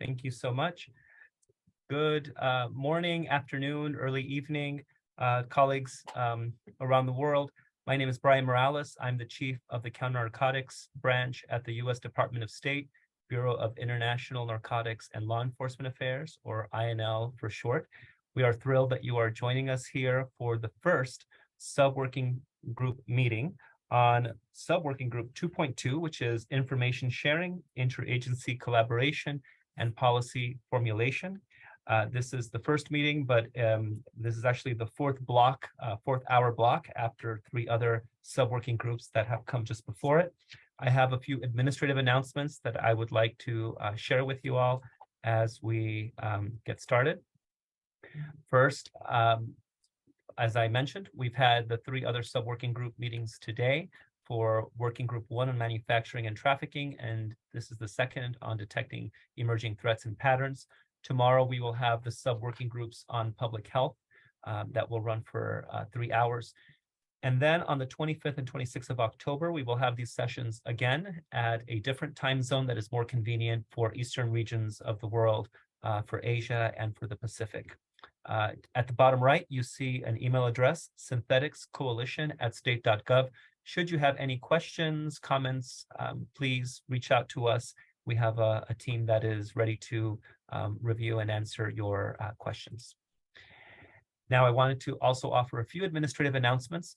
Thank you so much. Good morning, afternoon, early evening, colleagues around the world. My name is Brian Morales. I'm the chief of the Counter-Narcotics Branch at the U.S. Department of State, Bureau of International Narcotics and Law Enforcement Affairs, or INL for short. We are thrilled that you are joining us here for the first sub-working group meeting on sub-working group 2.2, which is information sharing, interagency collaboration, and policy formulation. This is the first meeting, but this is actually the fourth hour block after three other sub-working groups that have come just before it. I have a few administrative announcements that I would like to share with you all as we get started. First, as I mentioned, we've had the three other sub-working group meetings today for working group 1 on manufacturing and trafficking, and this is the second on detecting emerging threats and patterns. Tomorrow, we will have the sub-working groups on public health that will run for 3 hours. And then on the 25th and 26th of October, we will have these sessions again at a different time zone that is more convenient for Eastern regions of the world, for Asia and for the Pacific. At the bottom right, you see an email address, syntheticscoalition@state.gov. Should you have any questions, comments, please reach out to us. We have a team that is ready to review and answer your questions. Now, I wanted to also offer a few administrative announcements.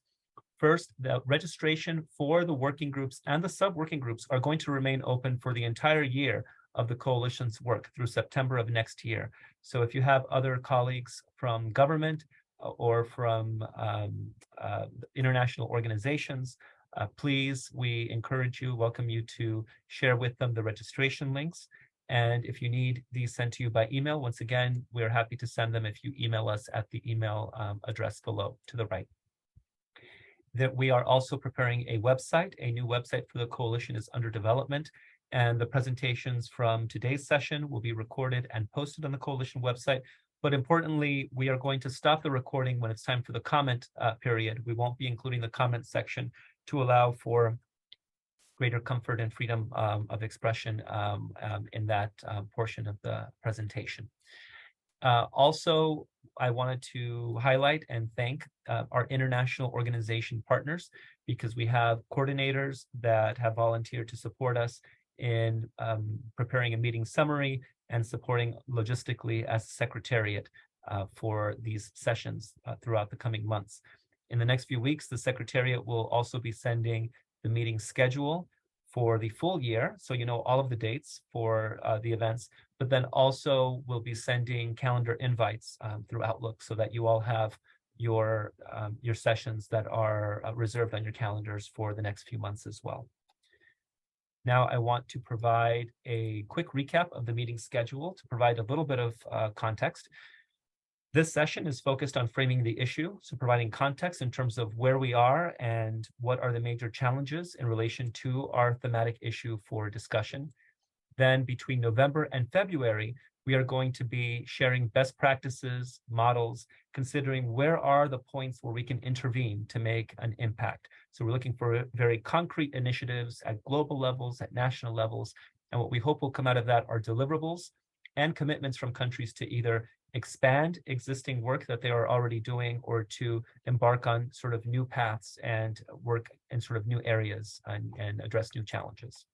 First, the registration for the working groups and the sub-working groups are going to remain open for the entire year of the coalition's work through September of next year. So if you have other colleagues from government or from international organizations, please, we encourage you, welcome you to share with them the registration links. And if you need these sent to you by email, once again, we're happy to send them if you email us at the email address below to the right. That we are also preparing a website. A new website for the coalition is under development, and the presentations from today's session will be recorded and posted on the coalition website. But importantly, we are going to stop the recording when it's time for the comment period. We won't be including the comment section to allow for greater comfort and freedom of expression in that portion of the presentation. Also, I wanted to highlight and thank our international organization partners, because we have coordinators that have volunteered to support us in preparing a meeting summary and supporting logistically as secretariat for these sessions throughout the coming months. In the next few weeks, the secretariat will also be sending the meeting schedule for the full year, so you know all of the dates for the events, but then also we'll be sending calendar invites through Outlook so that you all have your sessions that are reserved on your calendars for the next few months as well. Now, I want to provide a quick recap of the meeting schedule to provide a little bit of context. This session is focused on framing the issue, so providing context in terms of where we are and what are the major challenges in relation to our thematic issue for discussion. Then between November and February, we are going to be sharing best practices, models, considering where are the points where we can intervene to make an impact. So we're looking for very concrete initiatives at global levels, at national levels, and what we hope will come out of that are deliverables and commitments from countries to either expand existing work that they are already doing or to embark on sort of new paths and work in sort of new areas and address new challenges.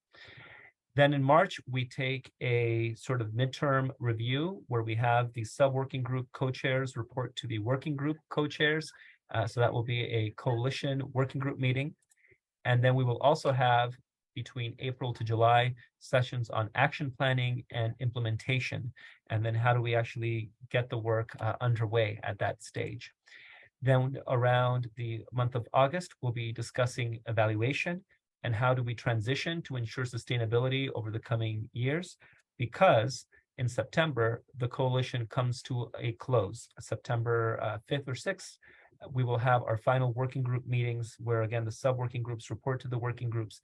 Then in March, we take a sort of midterm review where we have the sub-working group co-chairs report to the working group co-chairs. So that will be a coalition working group meeting. And then we will also have, between April to July, sessions on action planning and implementation. And then how do we actually get the work underway at that stage? Then around the month of August, we'll be discussing evaluation and how do we transition to ensure sustainability over the coming years, because in September, the coalition comes to a close. September 5th or 6th, we will have our final working group meetings where, again, the sub-working groups report to the working groups.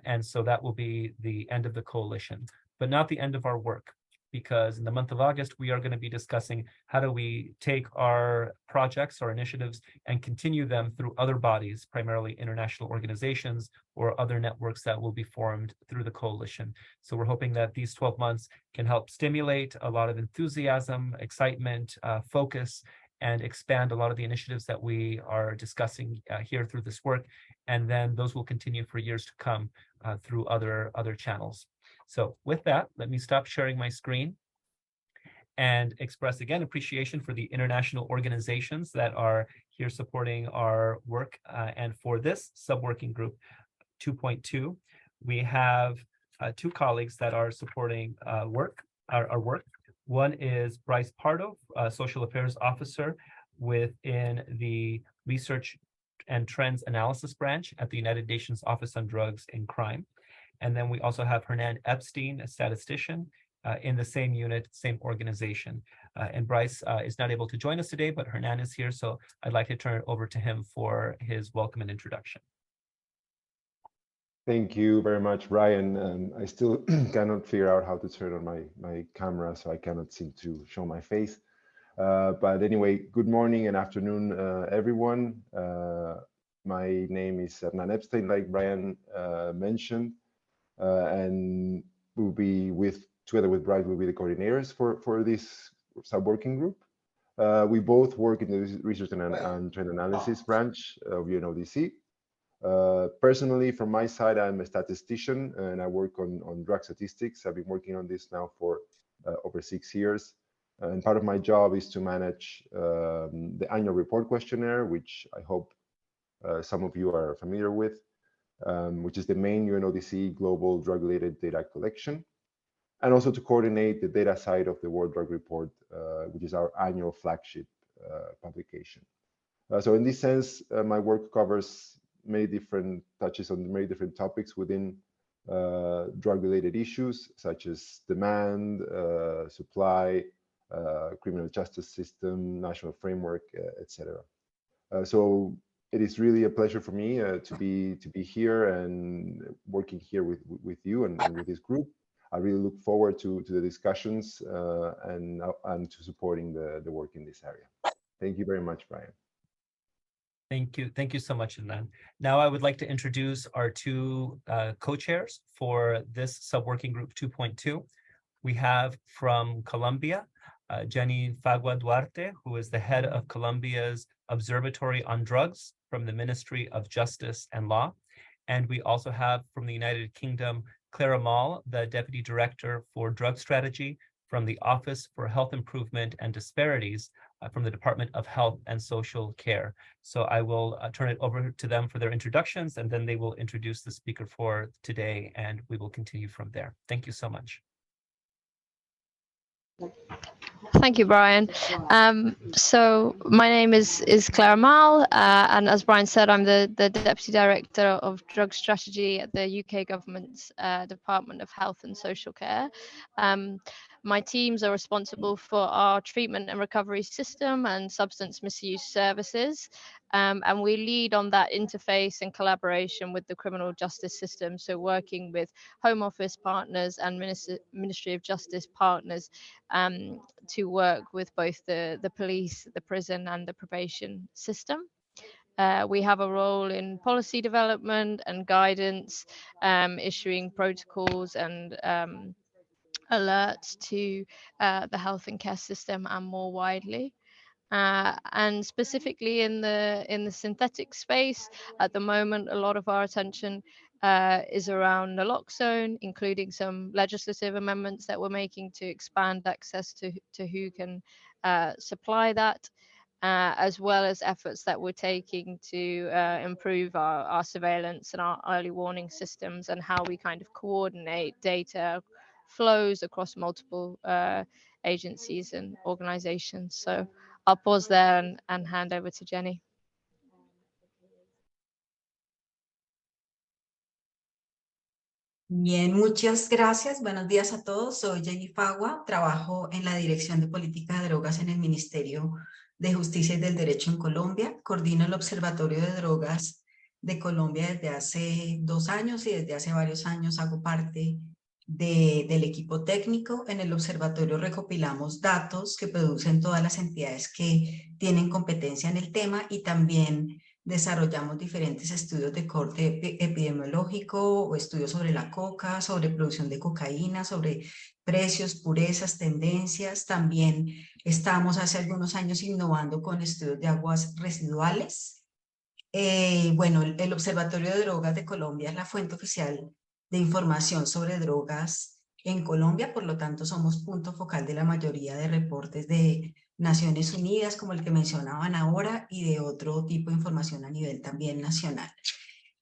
And so that will be the end of the coalition, but not the end of our work, because in the month of August, we are going to be discussing how do we take our projects or initiatives and continue them through other bodies, primarily international organizations or other networks that will be formed through the coalition. So we're hoping that these 12 months can help stimulate a lot of enthusiasm, excitement, focus, and expand a lot of the initiatives that we are discussing here through this work. And then those will continue for years to come through other channels. So with that, let me stop sharing my screen and express again appreciation for the international organizations that are here supporting our work. And for this sub-working group 2.2, we have two colleagues that are supporting our work. One is Bryce Pardo, Social Affairs Officer within the Research and Trends Analysis Branch at the United Nations Office on Drugs and Crime. And then we also have Hernan Epstein, a statistician in the same unit, same organization. And Bryce is not able to join us today, but Hernan is here. So I'd like to turn it over to him for his welcome and introduction. Thank you very much, Brian. I still cannot figure out how to turn on my camera, so I cannot seem to show my face. But anyway, good morning and afternoon, everyone. My name is Hernan Epstein, like Brian mentioned. And we'll be together with Brian, we'll be the coordinators for this sub-working group. We both work in the Research and Trend Analysis branch of UNODC. Personally, from my side, I'm a statistician and I work on drug statistics. I've been working on this now for over 6 years. And part of my job is to manage the annual report questionnaire, which I hope some of you are familiar with. Which is the main UNODC global drug-related data collection, and also to coordinate the data side of the World Drug Report, which is our annual flagship publication. So in this sense, my work covers touches on many different topics within drug-related issues, such as demand, supply, criminal justice system, national framework, etc. So it is really a pleasure for me to be here and working here with you and with this group. I really look forward to the discussions and to supporting the work in this area. Thank you very much, Brian. Thank you so much, Hernan. Now I would like to introduce our two co-chairs for this sub-working group 2.2. We have from Colombia, Jenny Fagua Duarte, who is the head of Colombia's Observatory on Drugs from the Ministry of Justice and Law. And we also have from the United Kingdom, Clara Mall, the Deputy Director for Drug Strategy from the Office for Health Improvement and Disparities from the Department of Health and Social Care. So I will turn it over to them for their introductions, and then they will introduce the speaker for today, and we will continue from there. Thank you so much. Thank you, Brian. So my name is Clara Mal, and as Brian said, I'm the Deputy Director of Drug Strategy at the UK Government's Department of Health and Social Care. My teams are responsible for our treatment and recovery system and substance misuse services, and we lead on that interface and collaboration with the criminal justice system, so working with Home Office partners and Ministry of Justice partners to work with both the police, the prison and the probation system. We have a role in policy development and guidance, issuing protocols and alerts to the health and care system and more widely. And specifically in the synthetic space, at the moment, a lot of our attention is around naloxone, including some legislative amendments that we're making to expand access to who can supply that, as well as efforts that we're taking to improve our surveillance and our early warning systems and how we kind of coordinate data flows across multiple agencies and organizations. So I'll pause there and hand over to Jenny. Bien, muchas gracias. Buenos días a todos. Soy Jenny Fagua. Trabajo en la Dirección de Política de Drogas en el Ministerio de Justicia y del Derecho en Colombia. Coordino el Observatorio de Drogas de Colombia desde hace 2 años y desde hace varios años hago parte del equipo técnico. En el observatorio recopilamos datos que producen todas las entidades que tienen competencia en el tema y también desarrollamos diferentes estudios de corte epidemiológico o estudios sobre la coca, sobre producción de cocaína, sobre precios, purezas, tendencias. También estábamos hace algunos años innovando con estudios de aguas residuales. Bueno, el Observatorio de Drogas de Colombia es la fuente oficial de información sobre drogas en Colombia, por lo tanto somos punto focal de la mayoría de reportes de Naciones Unidas, como el que mencionaban ahora, y de otro tipo de información a nivel también nacional.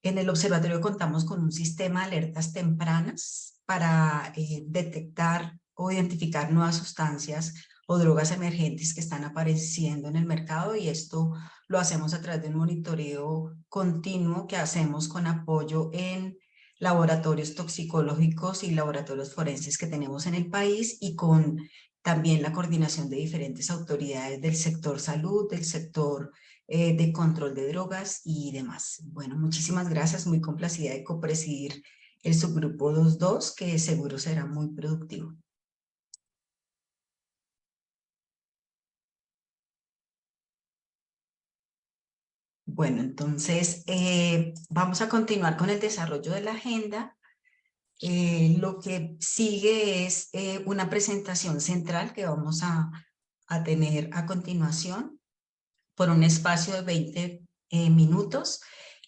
En el observatorio contamos con un sistema de alertas tempranas para detectar o identificar nuevas sustancias o drogas emergentes que están apareciendo en el mercado, y esto lo hacemos a través de un monitoreo continuo que hacemos con apoyo en laboratorios toxicológicos y laboratorios forenses que tenemos en el país, y con también la coordinación de diferentes autoridades del sector salud, del sector de control de drogas y demás. Bueno, muchísimas gracias, muy complacida de copresidir el subgrupo 2.2, que seguro será muy productivo. Bueno, entonces vamos a continuar con el desarrollo de la agenda. Lo que sigue es una presentación central que vamos a tener a continuación por un espacio de 20 minutos.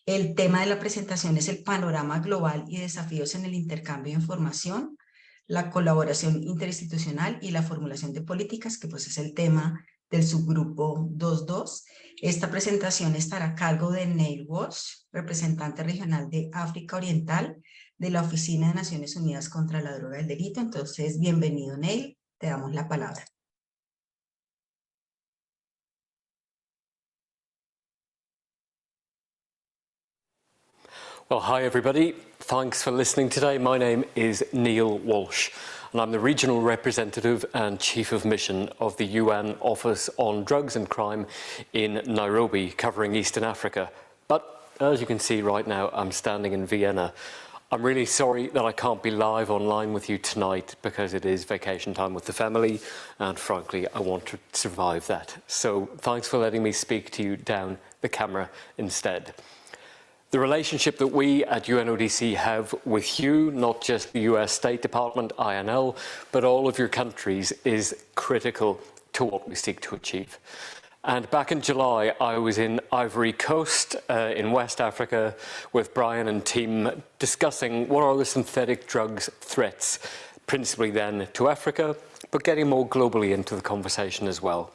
El tema de la presentación es el panorama global y desafíos en el intercambio de información, la colaboración interinstitucional y la formulación de políticas, que pues es el tema del subgrupo 2.2. Esta presentación estará a cargo de Neil Walsh, representante regional de África Oriental de la Oficina de Naciones Unidas contra la Droga y el Delito. Entonces, bienvenido, Neil, te damos la palabra. Well, hi everybody. Thanks for listening today. My name is Neil Walsh, and I'm the Regional Representative and Chief of Mission of the UN Office on Drugs and Crime in Nairobi, covering Eastern Africa. But as you can see right now, I'm standing in Vienna. I'm really sorry that I can't be live online with you tonight because it is vacation time with the family, and frankly, I want to survive that. So thanks for letting me speak to you down the camera instead. The relationship that we at UNODC have with you, not just the US State Department, INL, but all of your countries, is critical to what we seek to achieve. And back in July, I was in Ivory Coast in West Africa with Brian and team discussing what are the synthetic drugs threats, principally then to Africa, but getting more globally into the conversation as well.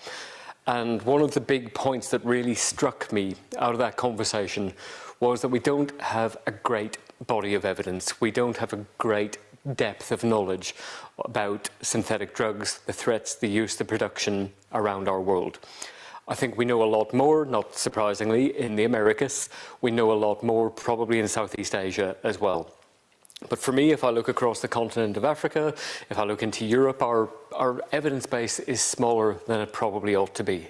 And one of the big points that really struck me out of that conversation was that we don't have a great body of evidence. We don't have a great depth of knowledge about synthetic drugs, the threats, the use, the production around our world. I think we know a lot more, not surprisingly, in the Americas. We know a lot more probably in Southeast Asia as well. But for me, if I look across the continent of Africa, if I look into Europe, our evidence base is smaller than it probably ought to be.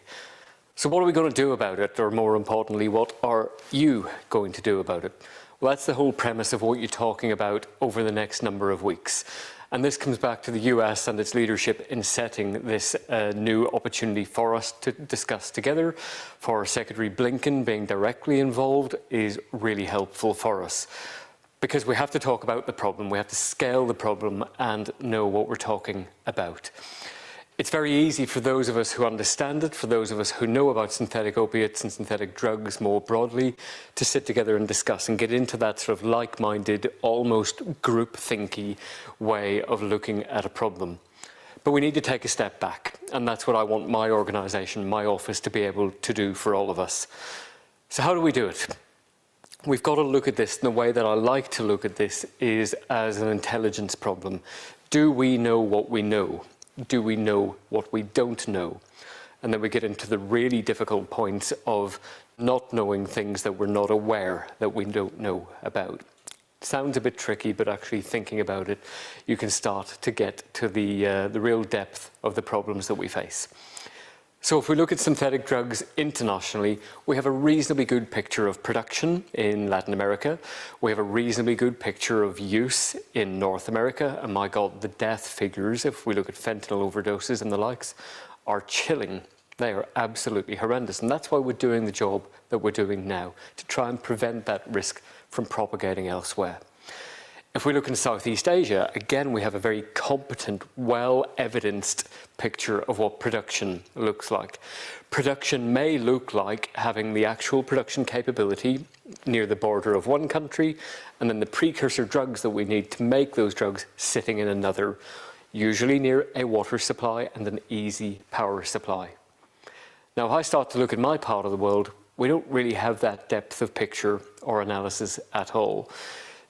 So what are we going to do about it? Or more importantly, what are you going to do about it? Well, that's the whole premise of what you're talking about over the next number of weeks. And this comes back to the US and its leadership in setting this new opportunity for us to discuss together. For Secretary Blinken being directly involved is really helpful for us, because we have to talk about the problem, we have to scale the problem and know what we're talking about. It's very easy for those of us who understand it, for those of us who know about synthetic opiates and synthetic drugs more broadly, to sit together and discuss and get into that sort of like-minded, almost group-thinky way of looking at a problem. But we need to take a step back, and that's what I want my organisation, my office, to be able to do for all of us. So how do we do it? We've got to look at this, and the way that I like to look at this is as an intelligence problem. Do we know what we know? Do we know what we don't know? And then we get into the really difficult points of not knowing things that we're not aware that we don't know about. Sounds a bit tricky, but actually thinking about it, you can start to get to the real depth of the problems that we face. So if we look at synthetic drugs internationally, we have a reasonably good picture of production in Latin America. We have a reasonably good picture of use in North America. And my God, the death figures, if we look at fentanyl overdoses and the likes, are chilling. They are absolutely horrendous. And that's why we're doing the job that we're doing now, to try and prevent that risk from propagating elsewhere. If we look in Southeast Asia, again, we have a very competent, well-evidenced picture of what production looks like. Production may look like having the actual production capability near the border of one country, and then the precursor drugs that we need to make those drugs sitting in another, usually near a water supply and an easy power supply. Now, if I start to look at my part of the world, we don't really have that depth of picture or analysis at all.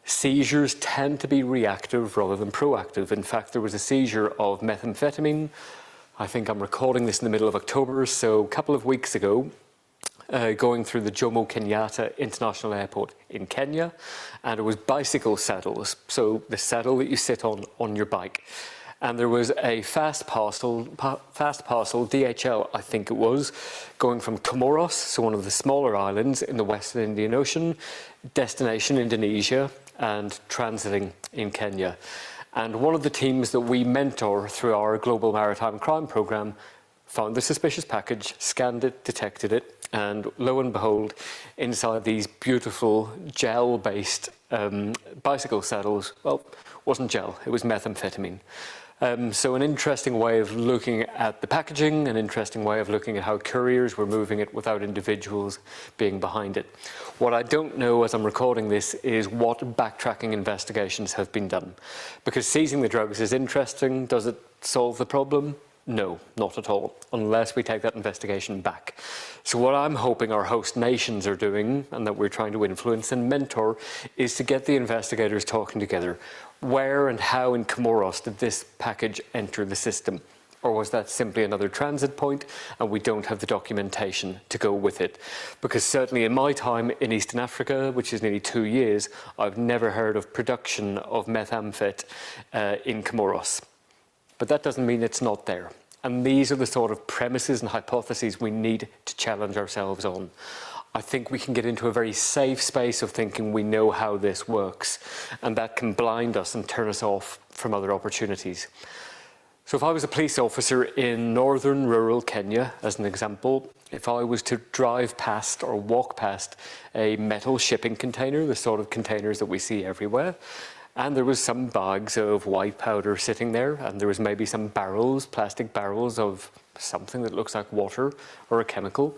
Seizures tend to be reactive rather than proactive. In fact, there was a seizure of methamphetamine. I think I'm recording this in the middle of October, so a couple of weeks ago, going through the Jomo Kenyatta International Airport in Kenya, and it was bicycle saddles, so the saddle that you sit on your bike. And there was a fast parcel, DHL, I think it was, going from Comoros, so one of the smaller islands in the Western Indian Ocean, destination Indonesia, and transiting in Kenya. And one of the teams that we mentor through our Global Maritime Crime Programme found the suspicious package, scanned it, detected it, and lo and behold, inside these beautiful gel-based bicycle saddles, well, wasn't gel, it was methamphetamine. So an interesting way of looking at the packaging, an interesting way of looking at how couriers were moving it without individuals being behind it. What I don't know as I'm recording this is what backtracking investigations have been done. Because seizing the drugs is interesting. Does it solve the problem? No, not at all, unless we take that investigation back. So what I'm hoping our host nations are doing, and that we're trying to influence and mentor, is to get the investigators talking together. Where and how in Comoros did this package enter the system? Or was that simply another transit point and we don't have the documentation to go with it? Because certainly in my time in Eastern Africa, which is nearly 2 years, I've never heard of production of methamphet in Comoros. But that doesn't mean it's not there. And these are the sort of premises and hypotheses we need to challenge ourselves on. I think we can get into a very safe space of thinking we know how this works, and that can blind us and turn us off from other opportunities. So if I was a police officer in northern rural Kenya, as an example, if I was to drive past or walk past a metal shipping container, the sort of containers that we see everywhere, and there was some bags of white powder sitting there, and there was maybe some barrels, plastic barrels of something that looks like water or a chemical,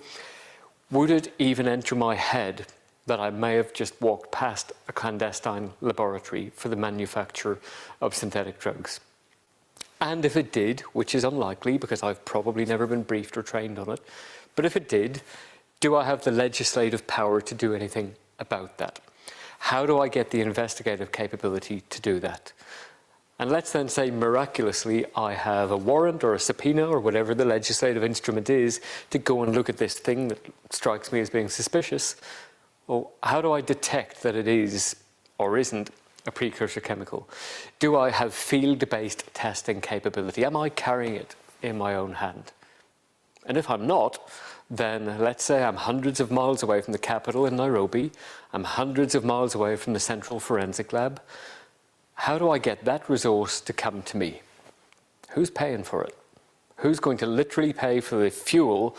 would it even enter my head that I may have just walked past a clandestine laboratory for the manufacture of synthetic drugs? And if it did, which is unlikely because I've probably never been briefed or trained on it, but if it did, do I have the legislative power to do anything about that? How do I get the investigative capability to do that? And let's then say miraculously I have a warrant or a subpoena or whatever the legislative instrument is to go and look at this thing that strikes me as being suspicious. Well, how do I detect that it is or isn't a precursor chemical? Do I have field-based testing capability? Am I carrying it in my own hand? And if I'm not, then let's say I'm hundreds of miles away from the capital in Nairobi, I'm hundreds of miles away from the Central Forensic Lab. How do I get that resource to come to me? Who's paying for it? Who's going to literally pay for the fuel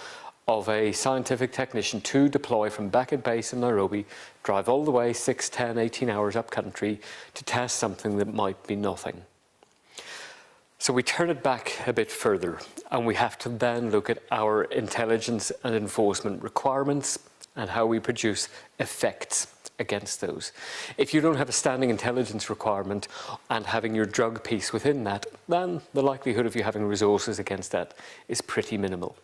of a scientific technician to deploy from back at base in Nairobi, drive all the way 6, 10, 18 hours up country to test something that might be nothing? So we turn it back a bit further, and we have to then look at our intelligence and enforcement requirements and how we produce effects against those. If you don't have a standing intelligence requirement and having your drug piece within that, then the likelihood of you having resources against that is pretty minimal.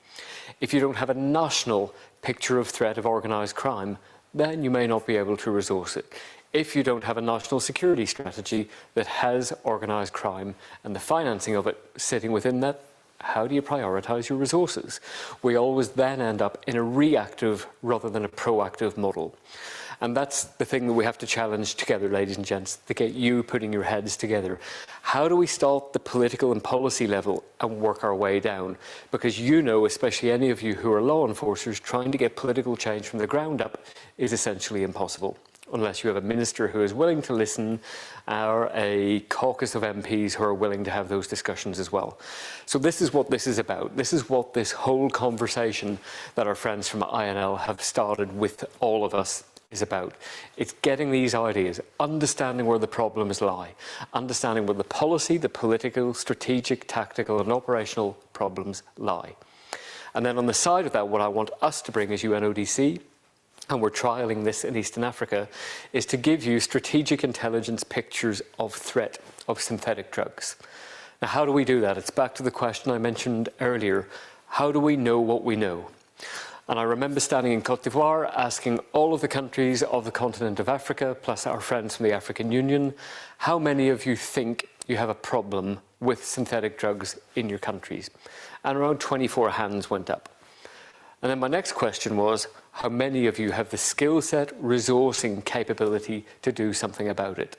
If you don't have a national picture of threat of organised crime, then you may not be able to resource it. If you don't have a national security strategy that has organised crime and the financing of it sitting within that, how do you prioritise your resources? We always then end up in a reactive rather than a proactive model. And that's the thing that we have to challenge together, ladies and gents, to get you putting your heads together. How do we start the political and policy level and work our way down? Because you know, especially any of you who are law enforcers, trying to get political change from the ground up is essentially impossible, unless you have a minister who is willing to listen or a caucus of MPs who are willing to have those discussions as well. So this is what this is about. This is what this whole conversation that our friends from INL have started with all of us is about. It's getting these ideas, understanding where the problems lie, understanding where the policy, the political, strategic, tactical and operational problems lie. And then on the side of that, what I want us to bring as UNODC, and we're trialling this in Eastern Africa, is to give you strategic intelligence pictures of threat of synthetic drugs. Now, how do we do that? It's back to the question I mentioned earlier. How do we know what we know? And I remember standing in Côte d'Ivoire asking all of the countries of the continent of Africa, plus our friends from the African Union, how many of you think you have a problem with synthetic drugs in your countries? And around 24 hands went up. And then my next question was, how many of you have the skill set, resourcing capability to do something about it?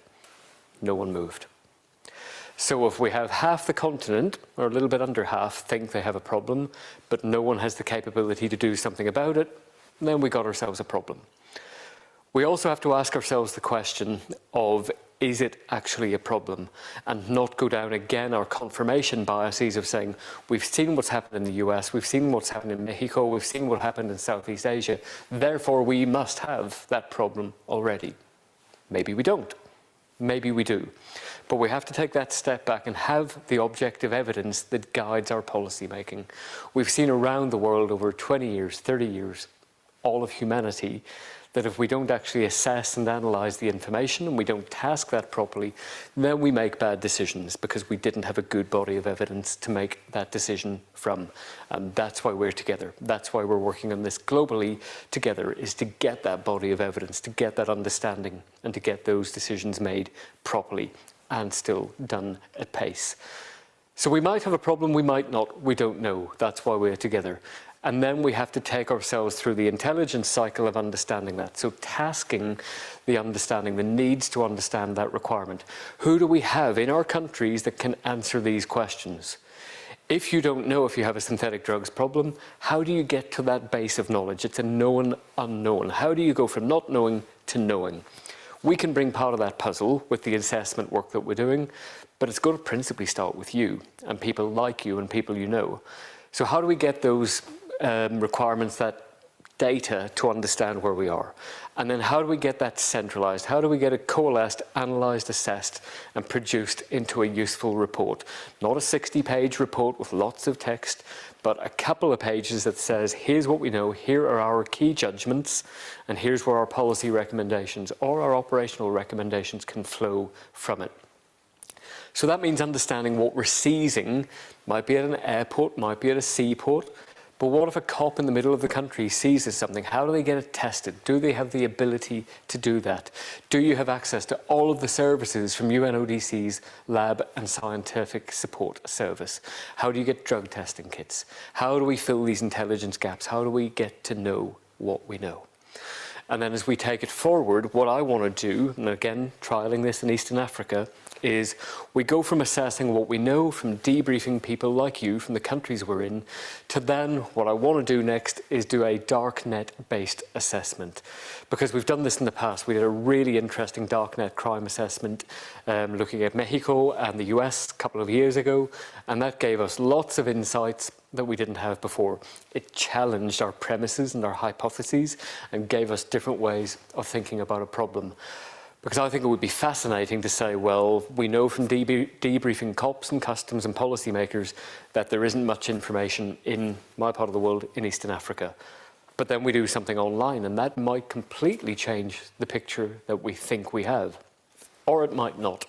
No one moved. So if we have half the continent, or a little bit under half, think they have a problem, but no one has the capability to do something about it, then we got ourselves a problem. We also have to ask ourselves the question of, is it actually a problem? And not go down again our confirmation biases of saying, we've seen what's happened in the US, we've seen what's happened in Mexico, we've seen what happened in Southeast Asia, therefore we must have that problem already. Maybe we don't. Maybe we do. But we have to take that step back and have the objective evidence that guides our policy making. We've seen around the world over 20 years, 30 years, all of humanity, that if we don't actually assess and analyse the information and we don't task that properly, then we make bad decisions because we didn't have a good body of evidence to make that decision from. And that's why we're together. That's why we're working on this globally together, is to get that body of evidence, to get that understanding and to get those decisions made properly and still done at pace. So we might have a problem, we might not, we don't know. That's why we're together. And then we have to take ourselves through the intelligence cycle of understanding that. So tasking the understanding, the needs to understand that requirement. Who do we have in our countries that can answer these questions? If you don't know if you have a synthetic drugs problem, how do you get to that base of knowledge? It's a known unknown. How do you go from not knowing to knowing? We can bring part of that puzzle with the assessment work that we're doing, but it's going to principally start with you and people like you and people you know. So how do we get those requirements, that data, to understand where we are? And then how do we get that centralized? How do we get it coalesced, analyzed, assessed, and produced into a useful report? Not a 60-page report with lots of text, but a couple of pages that says, here's what we know, here are our key judgments, and here's where our policy recommendations or our operational recommendations can flow from it. So that means understanding what we're seizing. Might be at an airport, might be at a seaport. But what if a cop in the middle of the country seizes something? How do they get it tested? Do they have the ability to do that? Do you have access to all of the services from UNODC's Lab and Scientific Support Service? How do you get drug testing kits? How do we fill these intelligence gaps? How do we get to know what we know? And then as we take it forward, what I want to do, and again, trialing this in Eastern Africa, is we go from assessing what we know, from debriefing people like you from the countries we're in, to then what I want to do next is do a darknet-based assessment. Because we've done this in the past. We did a really interesting darknet crime assessment looking at Mexico and the US a couple of years ago, and that gave us lots of insights that we didn't have before. It challenged our premises and our hypotheses and gave us different ways of thinking about a problem. Because I think it would be fascinating to say, well, we know from debriefing cops and customs and policymakers that there isn't much information in my part of the world, in Eastern Africa. But then we do something online and that might completely change the picture that we think we have. Or it might not.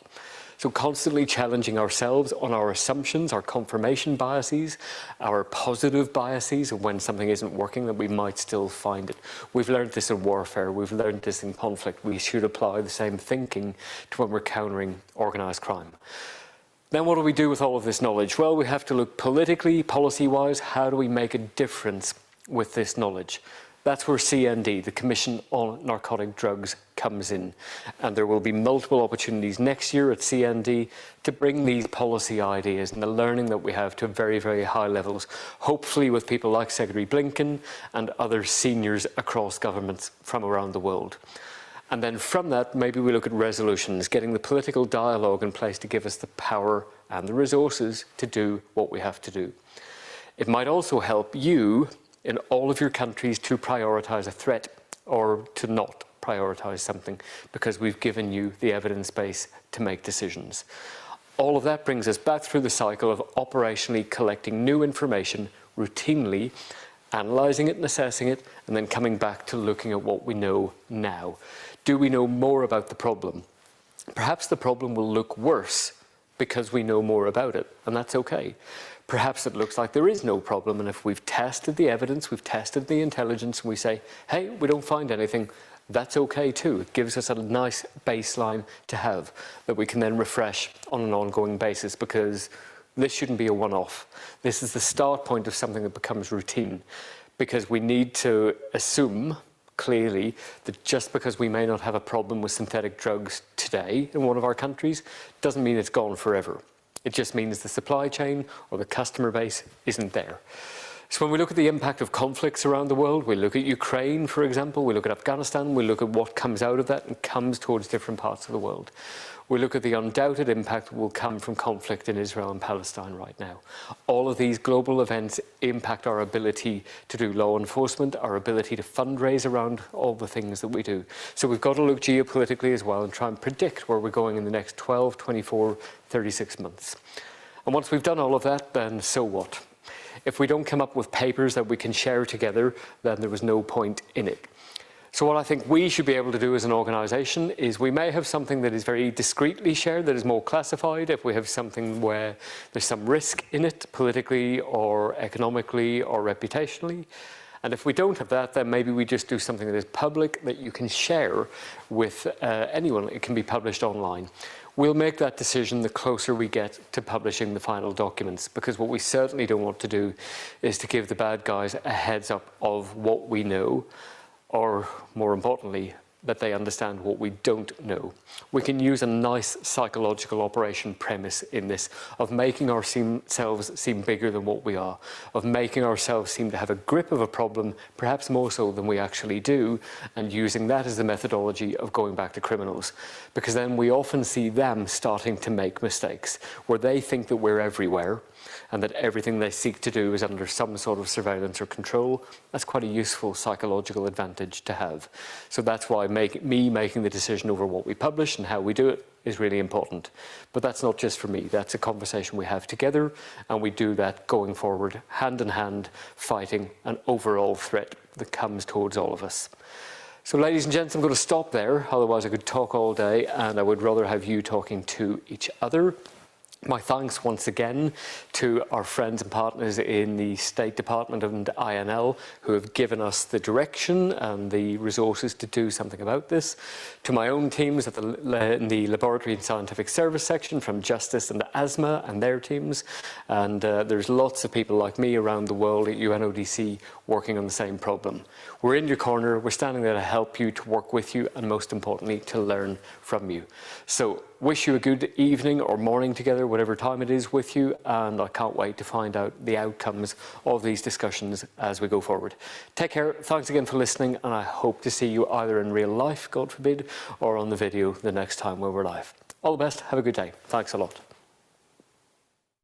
So constantly challenging ourselves on our assumptions, our confirmation biases, our positive biases of when something isn't working, that we might still find it. We've learned this in warfare, we've learned this in conflict. We should apply the same thinking to when we're countering organised crime. Then what do we do with all of this knowledge? Well, we have to look politically, policy-wise, how do we make a difference with this knowledge? That's where CND, the Commission on Narcotic Drugs, comes in. And there will be multiple opportunities next year at CND to bring these policy ideas and the learning that we have to very, very high levels, hopefully with people like Secretary Blinken and other seniors across governments from around the world. And then from that, maybe we look at resolutions, getting the political dialogue in place to give us the power and the resources to do what we have to do. It might also help you in all of your countries to prioritise a threat or to not prioritise something because we've given you the evidence base to make decisions. All of that brings us back through the cycle of operationally collecting new information routinely, analysing it and assessing it, and then coming back to looking at what we know now. Do we know more about the problem? Perhaps the problem will look worse because we know more about it, and that's okay. Perhaps it looks like there is no problem, and if we've tested the evidence, we've tested the intelligence, and we say, hey, we don't find anything, that's okay too. It gives us a nice baseline to have that we can then refresh on an ongoing basis, because this shouldn't be a one-off. This is the start point of something that becomes routine, because we need to assume clearly that just because we may not have a problem with synthetic drugs today in one of our countries doesn't mean it's gone forever. It just means the supply chain or the customer base isn't there. So when we look at the impact of conflicts around the world, we look at Ukraine, for example, we look at Afghanistan, we look at what comes out of that and comes towards different parts of the world. We look at the undoubted impact that will come from conflict in Israel and Palestine right now. All of these global events impact our ability to do law enforcement, our ability to fundraise around all the things that we do. So we've got to look geopolitically as well and try and predict where we're going in the next 12, 24, 36 months. And once we've done all of that, then so what? If we don't come up with papers that we can share together, then there was no point in it. So what I think we should be able to do as an organisation is we may have something that is very discreetly shared, that is more classified. If we have something where there's some risk in it, politically or economically or reputationally. And if we don't have that, then maybe we just do something that is public, that you can share with anyone. It can be published online. We'll make that decision the closer we get to publishing the final documents, because what we certainly don't want to do is to give the bad guys a heads up of what we know, or more importantly, that they understand what we don't know. We can use a nice psychological operation premise in this of making ourselves seem bigger than what we are, of making ourselves seem to have a grip of a problem, perhaps more so than we actually do, and using that as the methodology of going back to criminals. Because then we often see them starting to make mistakes, where they think that we're everywhere, and that everything they seek to do is under some sort of surveillance or control. That's quite a useful psychological advantage to have. So that's why making the decision over what we publish and how we do it is really important. But that's not just for me, that's a conversation we have together, and we do that going forward, hand in hand, fighting an overall threat that comes towards all of us. So ladies and gents, I'm going to stop there, otherwise I could talk all day, and I would rather have you talking to each other. My thanks once again to our friends and partners in the State Department and INL who have given us the direction and the resources to do something about this. To my own teams at in the Laboratory and Scientific Service section from Justice and ASMA and their teams. And there's lots of people like me around the world at UNODC working on the same problem. We're in your corner, we're standing there to help you, to work with you, and most importantly, to learn from you. So wish you a good evening or morning together, whatever time it is with you, and I can't wait to find out the outcomes of these discussions as we go forward. Take care, thanks again for listening, and I hope to see you either in real life, God forbid, or on the video the next time when we're live. All the best, have a good day. Thanks a lot.